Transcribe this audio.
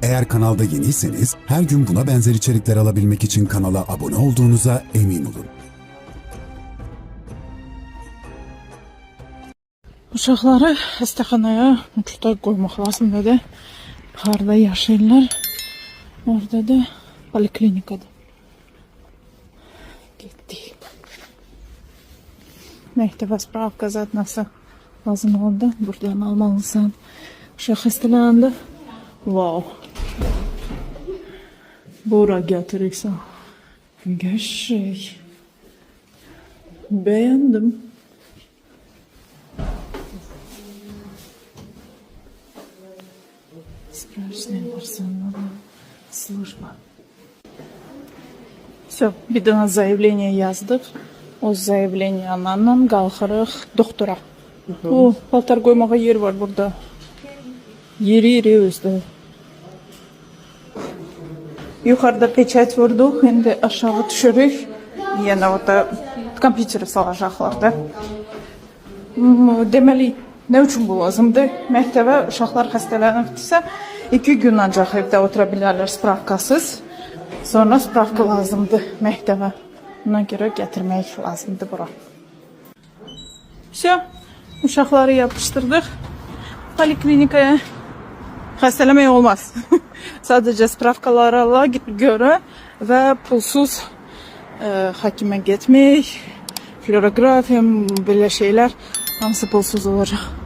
Eğer kanalda yeniyseniz her gün buna benzer içerikler alabilmek için kanala abone olduğunuza emin olun. Uşaqları xəstəxanaya mütləq qoymaq lazımdır. Harda yaşayırlar. Orada da poliklinikada. Getdik. Məktəbə spravka zadnası lazım oldu. Buradan almalısan. Uşaq xəstələndi. Wow. Bura gətirirsən. Qəşəng. Beğendim. Справочная персональная служба. Все, bir dana заявление yazdık. O заявление'ndan qalxırıq doktora. O, paltar qoymağa yer var burada. Yeri özdə. Yuxarıda peçət vurduq, indi aşağı düşürük. Yenə orada kompüteri salacaqlar da. Deməli, nə üçün bu lazımdır? Məktəbə uşaqlar xəstələnibdirsə, 2 gün ancaq evdə otura bilərlər spravkasız. Sonra spravka lazımdır məktəbə. Buna görə gətirmək lazımdır bura. Все, uşaqları yapışdırdıq. Poliklinikaya xəstələmək olmaz. Sadəcə spravkalara görə və pulsuz həkimə getmək, fluorografiya, belə şeylər hamısı pulsuz olacaq.